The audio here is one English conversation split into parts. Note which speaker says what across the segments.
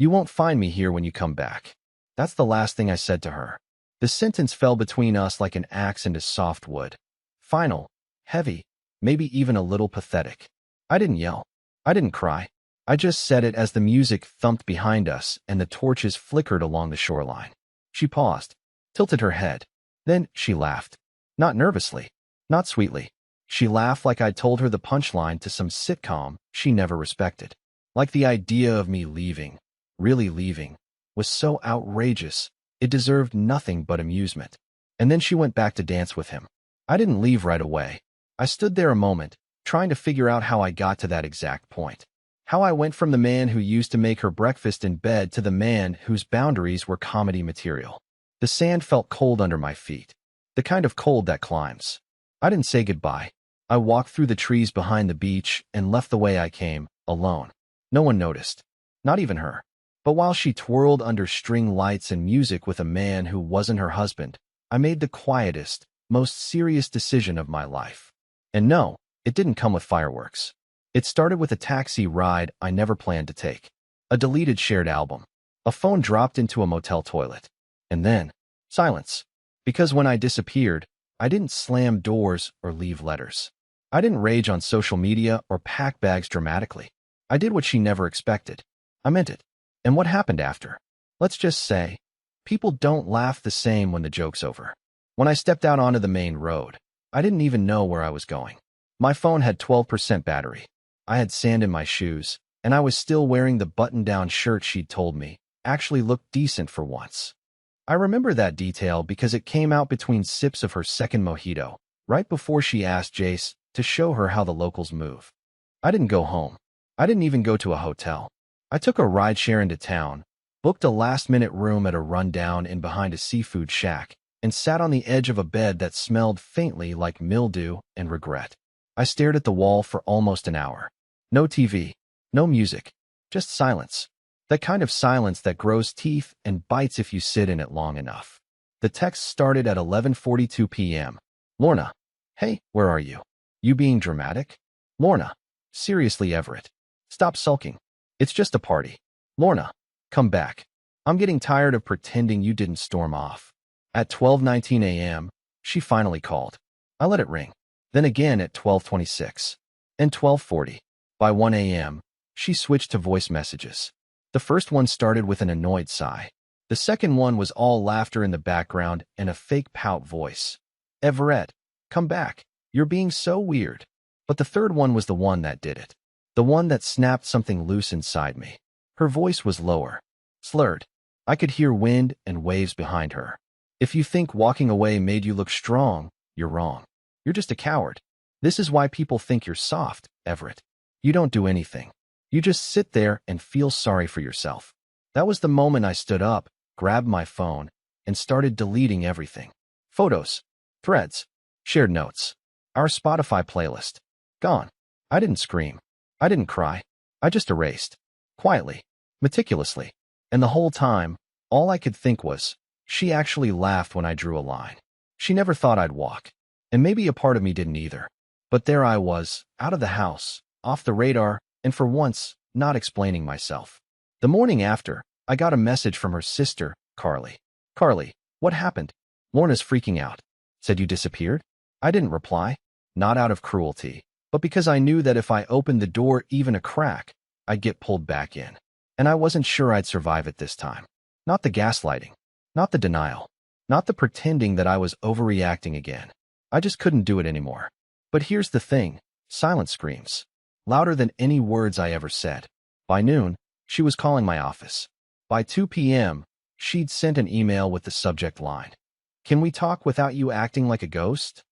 Speaker 1: You won't find me here when you come back. That's the last thing I said to her. The sentence fell between us like an axe into soft wood. Final, heavy, maybe even a little pathetic. I didn't yell. I didn't cry. I just said it as the music thumped behind us and the torches flickered along the shoreline. She paused, tilted her head. Then she laughed. Not nervously, not sweetly. She laughed like I'd told her the punchline to some sitcom she never respected. Like the idea of me leaving, really leaving, was so outrageous, it deserved nothing but amusement. And then she went back to dance with him. I didn't leave right away. I stood there a moment, trying to figure out how I got to that exact point. How I went from the man who used to make her breakfast in bed to the man whose boundaries were comedy material. The sand felt cold under my feet. The kind of cold that climbs. I didn't say goodbye. I walked through the trees behind the beach and left the way I came, alone. No one noticed. Not even her. But while she twirled under string lights and music with a man who wasn't her husband, I made the quietest, most serious decision of my life. And no, it didn't come with fireworks. It started with a taxi ride I never planned to take. A deleted shared album. A phone dropped into a motel toilet. And then, silence. Because when I disappeared, I didn't slam doors or leave letters. I didn't rage on social media or pack bags dramatically. I did what she never expected. I meant it. And what happened after? Let's just say, people don't laugh the same when the joke's over. When I stepped out onto the main road, I didn't even know where I was going. My phone had 12% battery. I had sand in my shoes, and I was still wearing the button-down shirt she'd told me actually looked decent for once. I remember that detail because it came out between sips of her second mojito, right before she asked Jace to show her how the locals move. I didn't go home. I didn't even go to a hotel. I took a rideshare into town, booked a last-minute room at a rundown inn behind a seafood shack, and sat on the edge of a bed that smelled faintly like mildew and regret. I stared at the wall for almost an hour. No TV, no music, just silence. That kind of silence that grows teeth and bites if you sit in it long enough. The text started at 11:42 p.m. Lorna. Hey, where are you? You being dramatic? Lorna. Seriously, Everett. Stop sulking. It's just a party. Lorna. Come back. I'm getting tired of pretending you didn't storm off. At 12:19 a.m., she finally called. I let it ring. Then again at 12:26. And 12:40. By 1 a.m., she switched to voice messages. The first one started with an annoyed sigh. The second one was all laughter in the background and a fake pout voice. Everett, come back. You're being so weird. But the third one was the one that did it. The one that snapped something loose inside me. Her voice was lower, slurred. I could hear wind and waves behind her. If you think walking away made you look strong, you're wrong. You're just a coward. This is why people think you're soft, Everett. You don't do anything. You just sit there and feel sorry for yourself. That was the moment I stood up, grabbed my phone, and started deleting everything. Photos, threads, shared notes, our Spotify playlist. Gone. I didn't scream. I didn't cry. I just erased. Quietly. Meticulously. And the whole time, all I could think was, she actually laughed when I drew a line. She never thought I'd walk. And maybe a part of me didn't either. But there I was, out of the house, off the radar, and for once, not explaining myself. The morning after, I got a message from her sister, Carly. Carly, what happened? Lorna's freaking out. Said you disappeared? I didn't reply. Not out of cruelty, but because I knew that if I opened the door even a crack, I'd get pulled back in. And I wasn't sure I'd survive it this time. Not the gaslighting. Not the denial. Not the pretending that I was overreacting again. I just couldn't do it anymore. But here's the thing. Silence screams. Louder than any words I ever said. By noon, she was calling my office. By 2 p.m., she'd sent an email with the subject line. Can we talk without you acting like a ghost?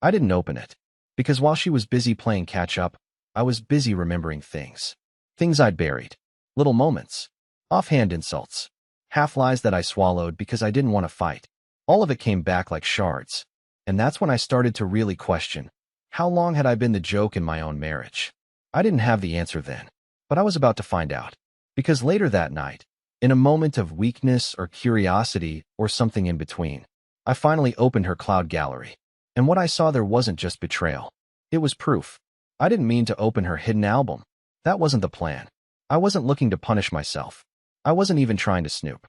Speaker 1: I didn't open it. Because while she was busy playing catch-up, I was busy remembering things. Things I'd buried. Little moments. Offhand insults. Half-lies that I swallowed because I didn't want to fight. All of it came back like shards. And that's when I started to really question, how long had I been the joke in my own marriage? I didn't have the answer then, but I was about to find out. Because later that night, in a moment of weakness or curiosity or something in between, I finally opened her cloud gallery. And what I saw there wasn't just betrayal. It was proof. I didn't mean to open her hidden album. That wasn't the plan. I wasn't looking to punish myself. I wasn't even trying to snoop.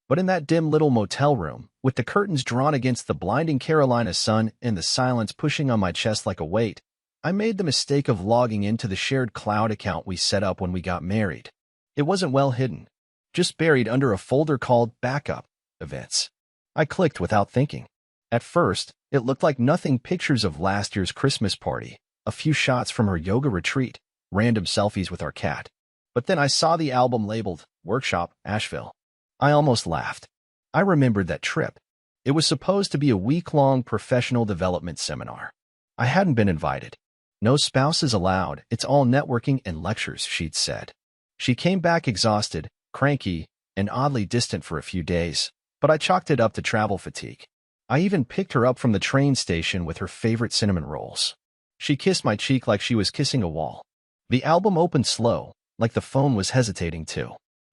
Speaker 1: But in that dim little motel room, with the curtains drawn against the blinding Carolina sun and the silence pushing on my chest like a weight, I made the mistake of logging into the shared cloud account we set up when we got married. It wasn't well hidden, just buried under a folder called Backup Events. I clicked without thinking. At first, it looked like nothing: pictures of last year's Christmas party, a few shots from her yoga retreat, random selfies with our cat. But then I saw the album labeled Workshop Asheville. I almost laughed. I remembered that trip. It was supposed to be a week-long professional development seminar. I hadn't been invited. No spouses allowed, it's all networking and lectures, she'd said. She came back exhausted, cranky, and oddly distant for a few days, but I chalked it up to travel fatigue. I even picked her up from the train station with her favorite cinnamon rolls. She kissed my cheek like she was kissing a wall. The album opened slow, like the phone was hesitating too.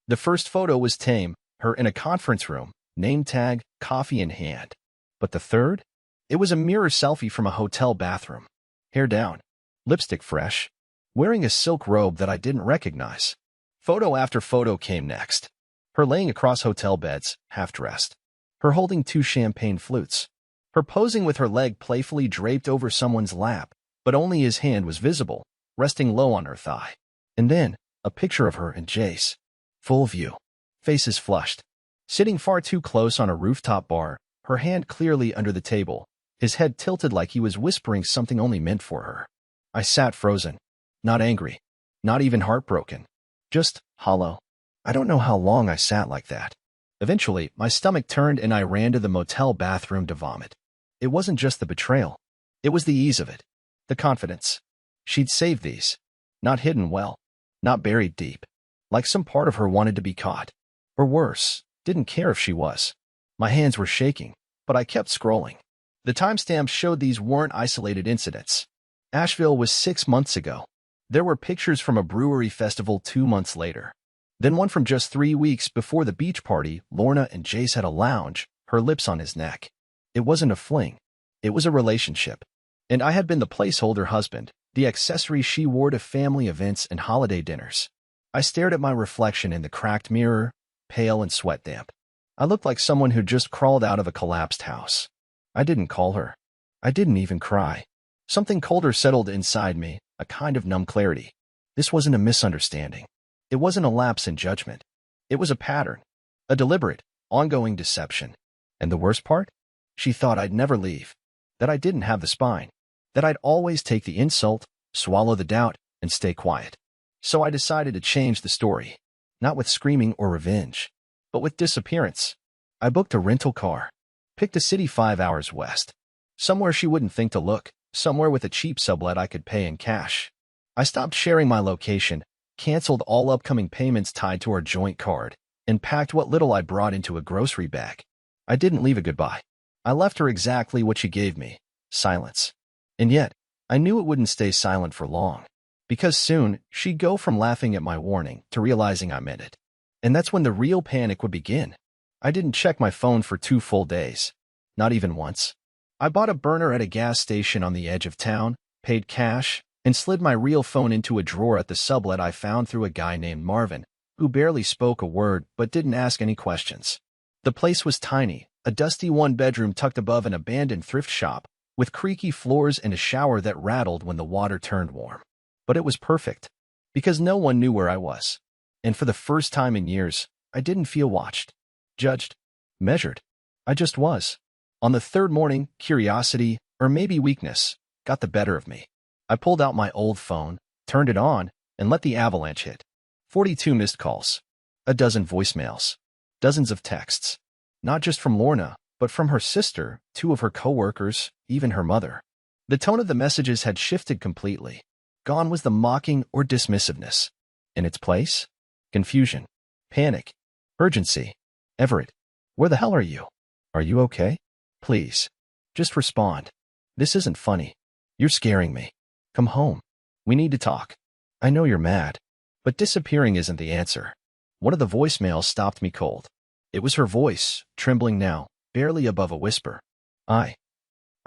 Speaker 1: The first photo was tame, her in a conference room, name tag, coffee in hand. But the third? It was a mirror selfie from a hotel bathroom. Hair down, lipstick fresh, wearing a silk robe that I didn't recognize. Photo after photo came next. Her laying across hotel beds, half-dressed. Her holding two champagne flutes. Her posing with her leg playfully draped over someone's lap, but only his hand was visible, resting low on her thigh. And then, a picture of her and Jace. Full view. Faces flushed. Sitting far too close on a rooftop bar, her hand clearly under the table, his head tilted like he was whispering something only meant for her. I sat frozen. Not angry. Not even heartbroken. Just hollow. I don't know how long I sat like that. Eventually, my stomach turned and I ran to the motel bathroom to vomit. It wasn't just the betrayal. It was the ease of it. The confidence. She'd saved these. Not hidden well. Not buried deep. Like some part of her wanted to be caught. Or worse, didn't care if she was. My hands were shaking, but I kept scrolling. The timestamps showed these weren't isolated incidents. Asheville was 6 months ago. There were pictures from a brewery festival 2 months later. Then one from just 3 weeks before the beach party. Lorna and Jace had a lounge, her lips on his neck. It wasn't a fling. It was a relationship. And I had been the placeholder husband, the accessory she wore to family events and holiday dinners. I stared at my reflection in the cracked mirror, pale and sweat damp. I looked like someone who'd just crawled out of a collapsed house. I didn't call her. I didn't even cry. Something colder settled inside me, a kind of numb clarity. This wasn't a misunderstanding. It wasn't a lapse in judgment. It was a pattern. A deliberate, ongoing deception. And the worst part? She thought I'd never leave. That I didn't have the spine. That I'd always take the insult, swallow the doubt, and stay quiet. So I decided to change the story. Not with screaming or revenge, but with disappearance. I booked a rental car. Picked a city 5 hours west. Somewhere she wouldn't think to look. Somewhere with a cheap sublet I could pay in cash. I stopped sharing my location, canceled all upcoming payments tied to our joint card, and packed what little I brought into a grocery bag. I didn't leave a goodbye. I left her exactly what she gave me, silence. And yet, I knew it wouldn't stay silent for long. Because soon, she'd go from laughing at my warning to realizing I meant it. And that's when the real panic would begin. I didn't check my phone for 2 full days. Not even once. I bought a burner at a gas station on the edge of town, paid cash, and slid my real phone into a drawer at the sublet I found through a guy named Marvin, who barely spoke a word but didn't ask any questions. The place was tiny, a dusty one-bedroom tucked above an abandoned thrift shop, with creaky floors and a shower that rattled when the water turned warm. But it was perfect, because no one knew where I was. And for the first time in years, I didn't feel watched, judged, measured. I just was. On the third morning, curiosity, or maybe weakness, got the better of me. I pulled out my old phone, turned it on, and let the avalanche hit. 42 missed calls. A dozen voicemails. Dozens of texts. Not just from Lorna, but from her sister, 2 of her coworkers, even her mother. The tone of the messages had shifted completely. Gone was the mocking or dismissiveness. In its place? Confusion. Panic. Urgency. Everett, where the hell are you? Are you okay? Please. Just respond. This isn't funny. You're scaring me. Come home. We need to talk. I know you're mad, but disappearing isn't the answer. One of the voicemails stopped me cold. It was her voice, trembling now, barely above a whisper. I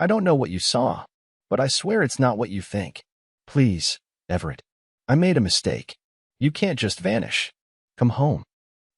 Speaker 1: don't know what you saw, but I swear it's not what you think. Please, Everett. I made a mistake. You can't just vanish. Come home.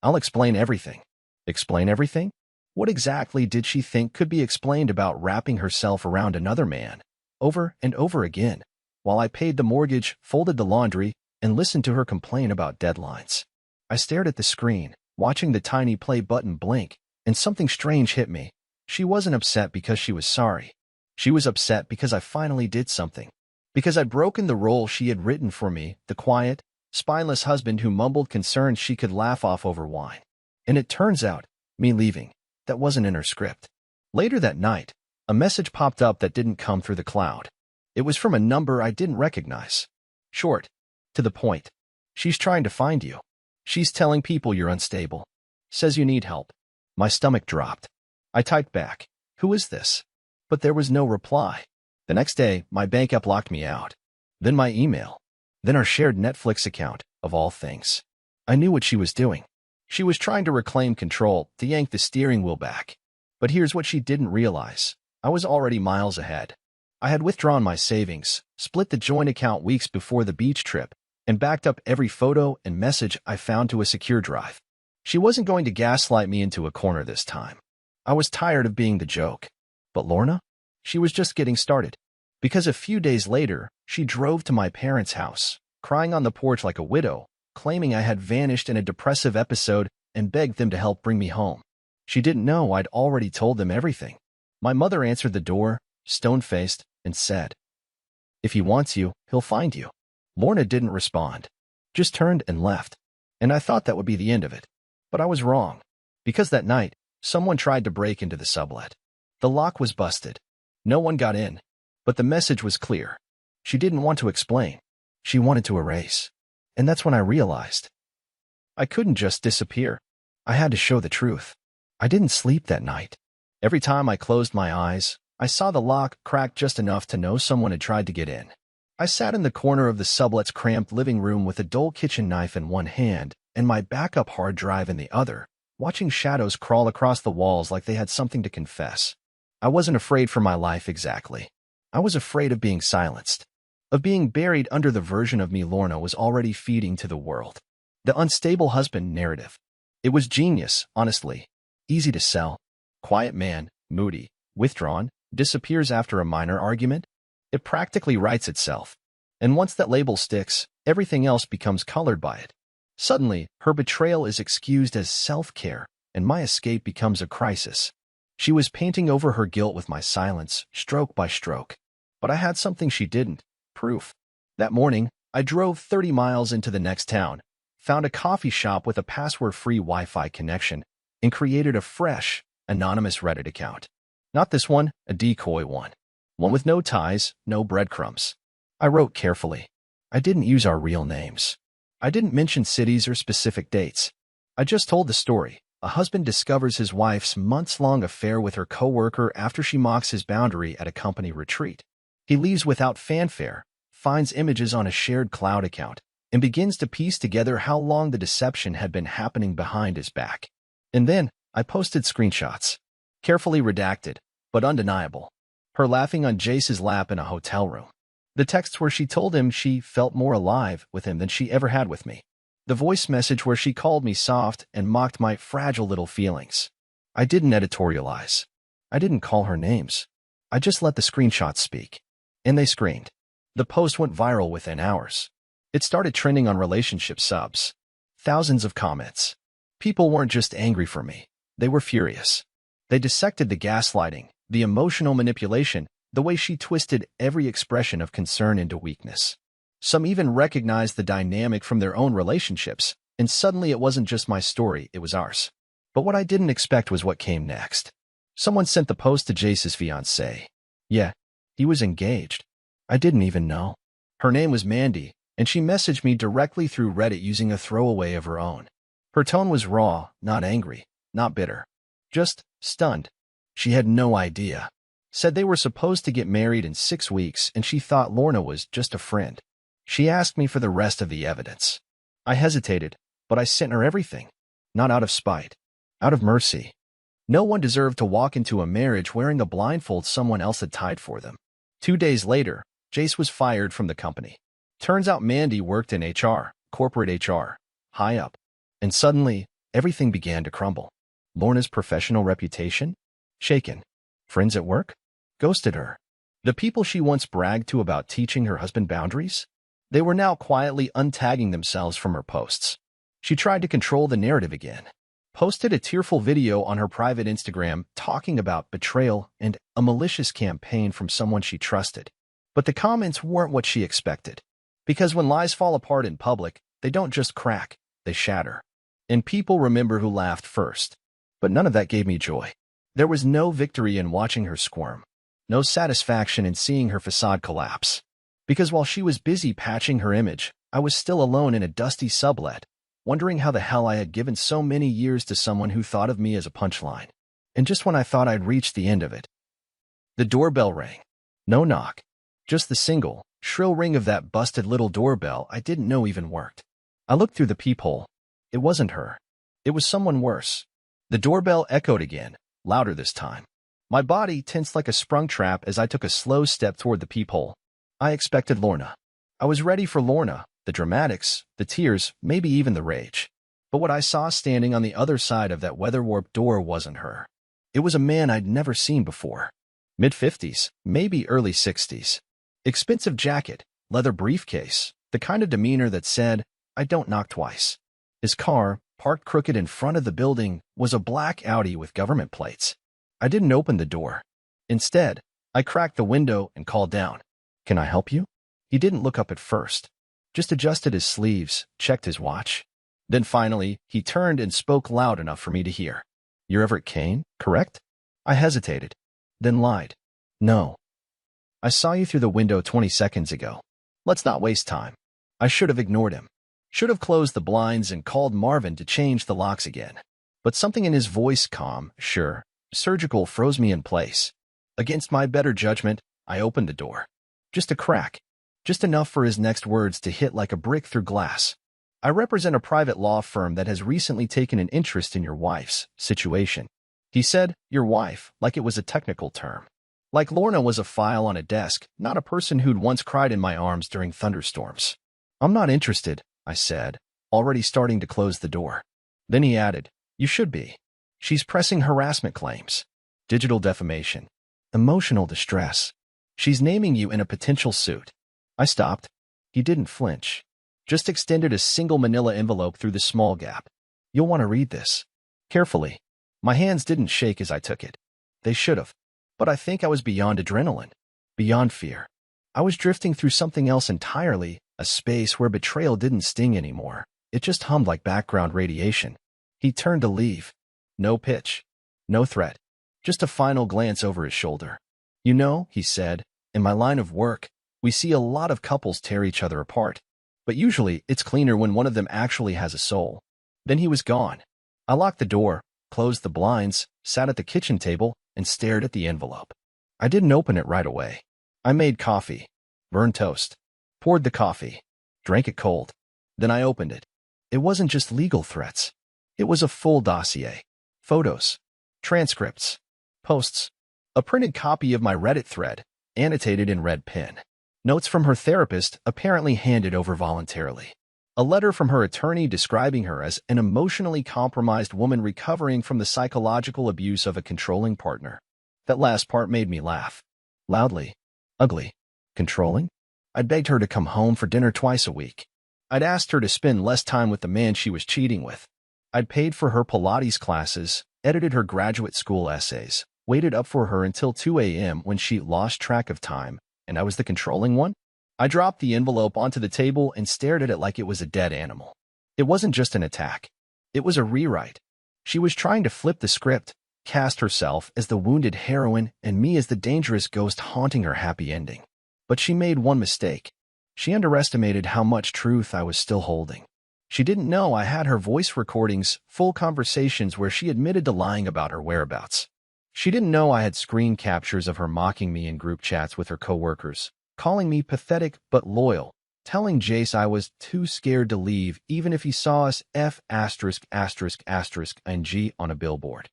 Speaker 1: I'll explain everything. Explain everything? What exactly did she think could be explained about wrapping herself around another man, over and over again, while I paid the mortgage, folded the laundry, and listened to her complain about deadlines? I stared at the screen, watching the tiny play button blink, and something strange hit me. She wasn't upset because she was sorry. She was upset because I finally did something. Because I'd broken the role she had written for me, the quiet, spineless husband who mumbled concerns she could laugh off over wine. And it turns out, me leaving, that wasn't in her script. Later that night, a message popped up that didn't come through the cloud. It was from a number I didn't recognize. Short. To the point. She's trying to find you. She's telling people you're unstable. Says you need help. My stomach dropped. I typed back, "Who is this?" But there was no reply. The next day, my bank app locked me out. Then my email. Then our shared Netflix account, of all things. I knew what she was doing. She was trying to reclaim control, to yank the steering wheel back. But here's what she didn't realize. I was already miles ahead. I had withdrawn my savings, split the joint account weeks before the beach trip, and backed up every photo and message I found to a secure drive. She wasn't going to gaslight me into a corner this time. I was tired of being the joke. But Lorna? She was just getting started. Because a few days later, she drove to my parents' house, crying on the porch like a widow, claiming I had vanished in a depressive episode and begged them to help bring me home. She didn't know I'd already told them everything. My mother answered the door, stone-faced, and said, "If he wants you, he'll find you." Lorna didn't respond, just turned and left. And I thought that would be the end of it. But I was wrong. Because that night, someone tried to break into the sublet. The lock was busted. No one got in. But the message was clear. She didn't want to explain. She wanted to erase. And that's when I realized. I couldn't just disappear. I had to show the truth. I didn't sleep that night. Every time I closed my eyes, I saw the lock crack just enough to know someone had tried to get in. I sat in the corner of the sublet's cramped living room with a dull kitchen knife in one hand and my backup hard drive in the other, watching shadows crawl across the walls like they had something to confess. I wasn't afraid for my life exactly. I was afraid of being silenced, of being buried under the version of me Lorna was already feeding to the world. The unstable husband narrative. It was genius, honestly. Easy to sell. Quiet man, moody, withdrawn, disappears after a minor argument. It practically writes itself. And once that label sticks, everything else becomes colored by it. Suddenly, her betrayal is excused as self-care, and my escape becomes a crisis. She was painting over her guilt with my silence, stroke by stroke. But I had something she didn't. Proof. That morning, I drove 30 miles into the next town, found a coffee shop with a password-free Wi-Fi connection, and created a fresh, anonymous Reddit account. Not this one, a decoy one. One with no ties, no breadcrumbs. I wrote carefully. I didn't use our real names. I didn't mention cities or specific dates. I just told the story. A husband discovers his wife's months-long affair with her coworker after she mocks his boundary at a company retreat. He leaves without fanfare, finds images on a shared cloud account, and begins to piece together how long the deception had been happening behind his back. And then, I posted screenshots. Carefully redacted, but undeniable. Her laughing on Jace's lap in a hotel room. The texts where she told him she felt more alive with him than she ever had with me. The voice message where she called me soft and mocked my fragile little feelings. I didn't editorialize. I didn't call her names. I just let the screenshots speak. And they screamed. The post went viral within hours. It started trending on relationship subs. Thousands of comments. People weren't just angry for me. They were furious. They dissected the gaslighting, the emotional manipulation, the way she twisted every expression of concern into weakness. Some even recognized the dynamic from their own relationships, and suddenly it wasn't just my story, it was ours. But what I didn't expect was what came next. Someone sent the post to Jace's fiancée. Yeah, he was engaged. I didn't even know. Her name was Mandy, and she messaged me directly through Reddit using a throwaway of her own. Her tone was raw, not angry, not bitter. Just stunned. She had no idea. Said they were supposed to get married in 6 weeks, and she thought Lorna was just a friend. She asked me for the rest of the evidence. I hesitated, but I sent her everything. Not out of spite. Out of mercy. No one deserved to walk into a marriage wearing a blindfold someone else had tied for them. 2 days later, Jace was fired from the company. Turns out Mandy worked in HR, corporate HR, high up. And suddenly, everything began to crumble. Lorna's professional reputation? Shaken. Friends at work? Ghosted her. The people she once bragged to about teaching her husband boundaries? They were now quietly untagging themselves from her posts. She tried to control the narrative again. Posted a tearful video on her private Instagram talking about betrayal and a malicious campaign from someone she trusted. But the comments weren't what she expected. Because when lies fall apart in public, they don't just crack, they shatter. And people remember who laughed first. But none of that gave me joy. There was no victory in watching her squirm. No satisfaction in seeing her facade collapse. Because while she was busy patching her image, I was still alone in a dusty sublet, wondering how the hell I had given so many years to someone who thought of me as a punchline. And just when I thought I'd reached the end of it, the doorbell rang. No knock. Just the single, shrill ring of that busted little doorbell I didn't know even worked. I looked through the peephole. It wasn't her. It was someone worse. The doorbell echoed again, louder this time. My body tensed like a sprung trap as I took a slow step toward the peephole. I expected Lorna. I was ready for Lorna, the dramatics, the tears, maybe even the rage. But what I saw standing on the other side of that weather-warped door wasn't her. It was a man I'd never seen before. Mid-50s, maybe early 60s. Expensive jacket, leather briefcase, the kind of demeanor that said, I don't knock twice. His car, parked crooked in front of the building, was a black Audi with government plates. I didn't open the door. Instead, I cracked the window and called down. Can I help you? He didn't look up at first. Just adjusted his sleeves, checked his watch. Then finally, he turned and spoke loud enough for me to hear. You're Everett Kane, correct? I hesitated, then lied. No. I saw you through the window 20 seconds ago. Let's not waste time. I should have ignored him. Should have closed the blinds and called Marvin to change the locks again. But something in his voice, calm, sure, surgical, froze me in place. Against my better judgment, I opened the door. Just a crack. Just enough for his next words to hit like a brick through glass. I represent a private law firm that has recently taken an interest in your wife's situation. He said, your wife, like it was a technical term. Like Lorna was a file on a desk, not a person who'd once cried in my arms during thunderstorms. I'm not interested, I said, already starting to close the door. Then he added, you should be. She's pressing harassment claims, digital defamation, emotional distress. She's naming you in a potential suit. I stopped. He didn't flinch. Just extended a single manila envelope through the small gap. You'll want to read this. Carefully. My hands didn't shake as I took it. They should have. But I think I was beyond adrenaline. Beyond fear. I was drifting through something else entirely, a space where betrayal didn't sting anymore. It just hummed like background radiation. He turned to leave. No pitch. No threat. Just a final glance over his shoulder. You know, he said, in my line of work, we see a lot of couples tear each other apart. But usually, it's cleaner when one of them actually has a soul. Then he was gone. I locked the door, closed the blinds, sat at the kitchen table, and stared at the envelope. I didn't open it right away. I made coffee, burned toast, poured the coffee, drank it cold. Then I opened it. It wasn't just legal threats. It was a full dossier. Photos, transcripts, posts, a printed copy of my Reddit thread, annotated in red pen. Notes from her therapist, apparently handed over voluntarily. A letter from her attorney describing her as an emotionally compromised woman recovering from the psychological abuse of a controlling partner. That last part made me laugh. Loudly. Ugly. Controlling? I'd begged her to come home for dinner twice a week. I'd asked her to spend less time with the man she was cheating with. I'd paid for her Pilates classes, edited her graduate school essays, waited up for her until 2 a.m. when she lost track of time, and I was the controlling one? I dropped the envelope onto the table and stared at it like it was a dead animal. It wasn't just an attack. It was a rewrite. She was trying to flip the script, cast herself as the wounded heroine and me as the dangerous ghost haunting her happy ending. But she made one mistake. She underestimated how much truth I was still holding. She didn't know I had her voice recordings, full conversations where she admitted to lying about her whereabouts. She didn't know I had screen captures of her mocking me in group chats with her coworkers, calling me pathetic but loyal, telling Jace I was too scared to leave even if he saw us F******ing on a billboard.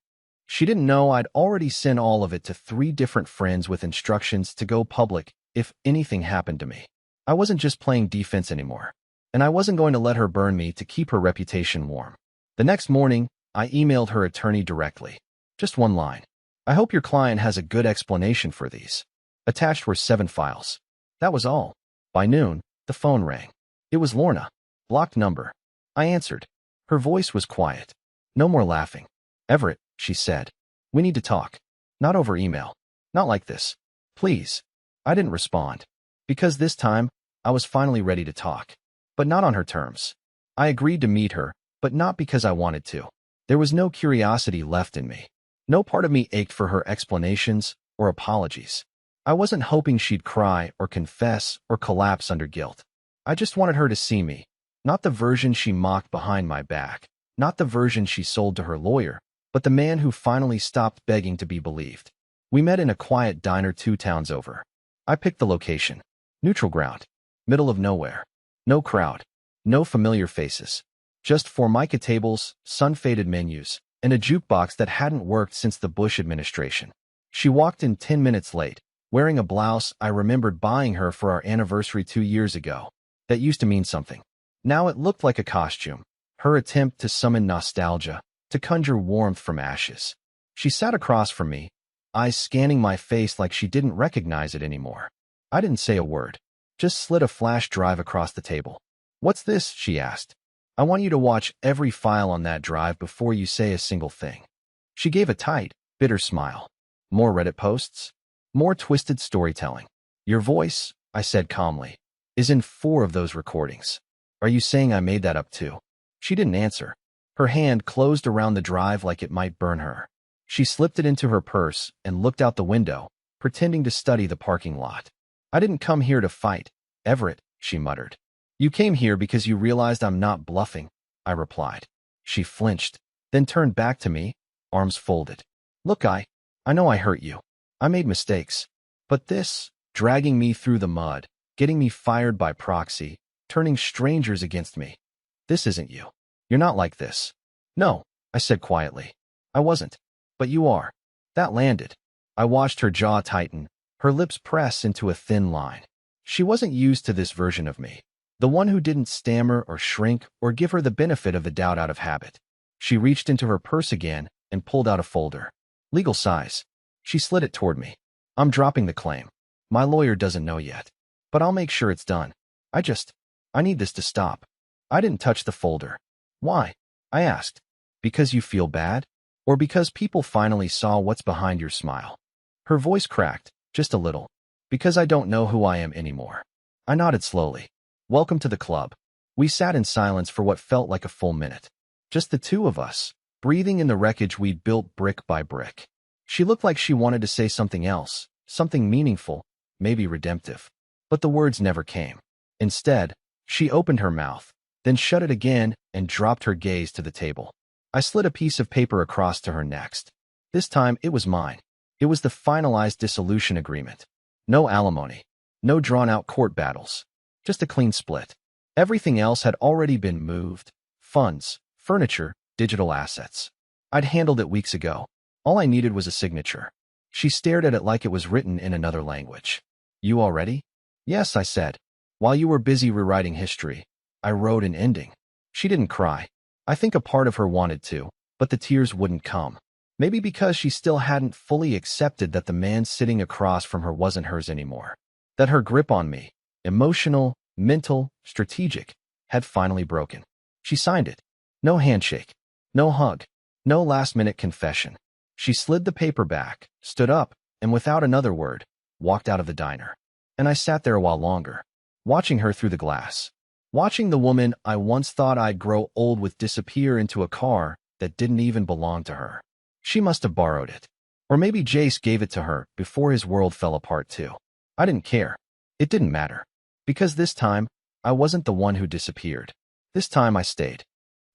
Speaker 1: She didn't know I'd already sent all of it to 3 different friends with instructions to go public if anything happened to me. I wasn't just playing defense anymore, and I wasn't going to let her burn me to keep her reputation warm. The next morning, I emailed her attorney directly. Just one line. I hope your client has a good explanation for these. Attached were 7 files. That was all. By noon, the phone rang. It was Lorna. Blocked number. I answered. Her voice was quiet. No more laughing. Everett, she said. We need to talk. Not over email. Not like this. Please. I didn't respond. Because this time, I was finally ready to talk. But not on her terms. I agreed to meet her, but not because I wanted to. There was no curiosity left in me. No part of me ached for her explanations or apologies. I wasn't hoping she'd cry or confess or collapse under guilt. I just wanted her to see me. Not the version she mocked behind my back. Not the version she sold to her lawyer, but the man who finally stopped begging to be believed. We met in a quiet diner 2 towns over. I picked the location. Neutral ground. Middle of nowhere. No crowd. No familiar faces. Just Formica tables, sun-faded menus, and a jukebox that hadn't worked since the Bush administration. She walked in 10 minutes late, wearing a blouse I remembered buying her for our anniversary 2 years ago. That used to mean something. Now it looked like a costume. Her attempt to summon nostalgia, to conjure warmth from ashes. She sat across from me, eyes scanning my face like she didn't recognize it anymore. I didn't say a word. Just slid a flash drive across the table. What's this? She asked. I want you to watch every file on that drive before you say a single thing. She gave a tight, bitter smile. More Reddit posts? More twisted storytelling. Your voice, I said calmly, is in 4 of those recordings. Are you saying I made that up too? She didn't answer. Her hand closed around the drive like it might burn her. She slipped it into her purse and looked out the window, pretending to study the parking lot. I didn't come here to fight, Everett, she muttered. You came here because you realized I'm not bluffing, I replied. She flinched, then turned back to me, arms folded. Look, I know I hurt you. I made mistakes. But this, dragging me through the mud, getting me fired by proxy, turning strangers against me. This isn't you. You're not like this. No, I said quietly. I wasn't. But you are. That landed. I watched her jaw tighten, her lips press into a thin line. She wasn't used to this version of me. The one who didn't stammer or shrink or give her the benefit of the doubt out of habit. She reached into her purse again and pulled out a folder. Legal size. She slid it toward me. I'm dropping the claim. My lawyer doesn't know yet. But I'll make sure it's done. I need this to stop. I didn't touch the folder. Why? I asked. Because you feel bad? Or because people finally saw what's behind your smile? Her voice cracked, just a little. Because I don't know who I am anymore. I nodded slowly. Welcome to the club. We sat in silence for what felt like a full minute. Just the 2 of us, breathing in the wreckage we'd built brick by brick. She looked like she wanted to say something else, something meaningful, maybe redemptive. But the words never came. Instead, she opened her mouth, then shut it again and dropped her gaze to the table. I slid a piece of paper across to her next. This time, it was mine. It was the finalized dissolution agreement. No alimony. No drawn-out court battles. Just a clean split. Everything else had already been moved. Funds, furniture, digital assets. I'd handled it weeks ago. All I needed was a signature. She stared at it like it was written in another language. You all ready? Yes, I said. While you were busy rewriting history, I wrote an ending. She didn't cry. I think a part of her wanted to, but the tears wouldn't come. Maybe because she still hadn't fully accepted that the man sitting across from her wasn't hers anymore. That her grip on me, emotional, mental, strategic, had finally broken. She signed it. No handshake. No hug. No last-minute confession. She slid the paper back, stood up, and without another word, walked out of the diner. And I sat there a while longer, watching her through the glass. Watching the woman I once thought I'd grow old with disappear into a car that didn't even belong to her. She must have borrowed it. Or maybe Jace gave it to her before his world fell apart too. I didn't care. It didn't matter. Because this time, I wasn't the one who disappeared. This time I stayed.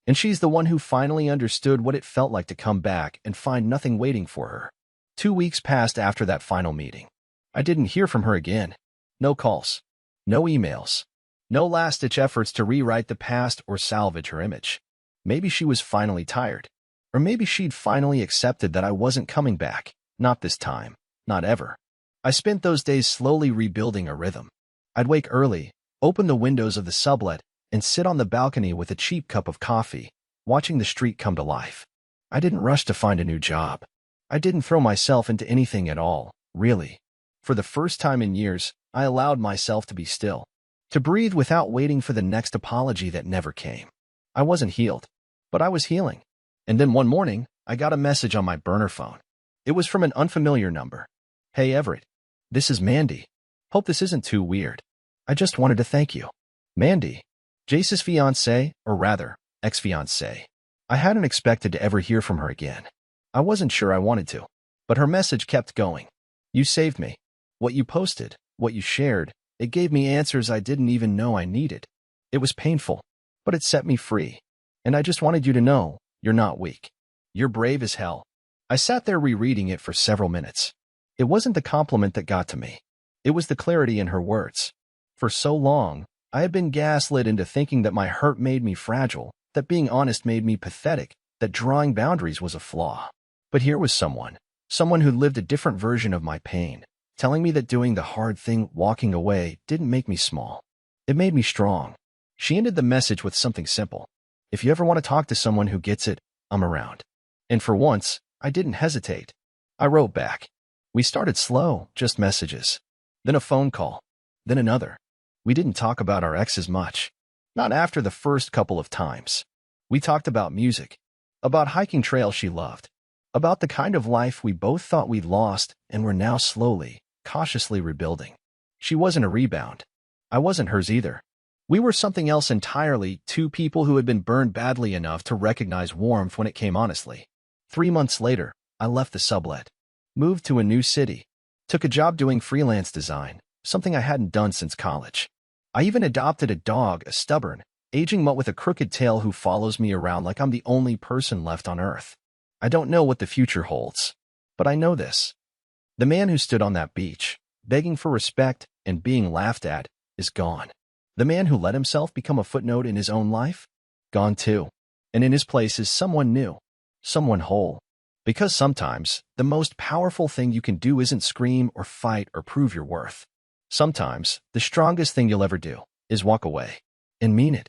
Speaker 1: And she's the one who finally understood what it felt like to come back and find nothing waiting for her. 2 weeks passed after that final meeting. I didn't hear from her again. No calls. No emails. No last-ditch efforts to rewrite the past or salvage her image. Maybe she was finally tired. Or maybe she'd finally accepted that I wasn't coming back. Not this time. Not ever. I spent those days slowly rebuilding a rhythm. I'd wake early, open the windows of the sublet, and sit on the balcony with a cheap cup of coffee, watching the street come to life. I didn't rush to find a new job. I didn't throw myself into anything at all, really. For the first time in years, I allowed myself to be still, to breathe without waiting for the next apology that never came. I wasn't healed, but I was healing. And then one morning, I got a message on my burner phone. It was from an unfamiliar number. "Hey Everett, this is Mandy. Hope this isn't too weird. I just wanted to thank you." Mandy, Jace's fiancée, or rather, ex-fiancée. I hadn't expected to ever hear from her again. I wasn't sure I wanted to, but her message kept going. "You saved me. What you posted, what you shared, it gave me answers I didn't even know I needed. It was painful, but it set me free. And I just wanted you to know, you're not weak. You're brave as hell." I sat there rereading it for several minutes. It wasn't the compliment that got to me. It was the clarity in her words. For so long, I had been gaslit into thinking that my hurt made me fragile, that being honest made me pathetic, that drawing boundaries was a flaw. But here was someone who lived a different version of my pain, telling me that doing the hard thing, walking away, didn't make me small. It made me strong. She ended the message with something simple. "If you ever want to talk to someone who gets it, I'm around." And for once, I didn't hesitate. I wrote back. We started slow, just messages. Then a phone call. Then another. We didn't talk about our exes much. Not after the first couple of times. We talked about music. About hiking trails she loved. About the kind of life we both thought we'd lost and were now slowly, cautiously rebuilding. She wasn't a rebound. I wasn't hers either. We were something else entirely, two people who had been burned badly enough to recognize warmth when it came honestly. 3 months later, I left the sublet. Moved to a new city. Took a job doing freelance design, something I hadn't done since college. I even adopted a dog, a stubborn, aging mutt with a crooked tail who follows me around like I'm the only person left on Earth. I don't know what the future holds, but I know this. The man who stood on that beach, begging for respect and being laughed at, is gone. The man who let himself become a footnote in his own life? Gone too. And in his place is someone new, someone whole. Because sometimes, the most powerful thing you can do isn't scream or fight or prove your worth. Sometimes, the strongest thing you'll ever do is walk away and mean it.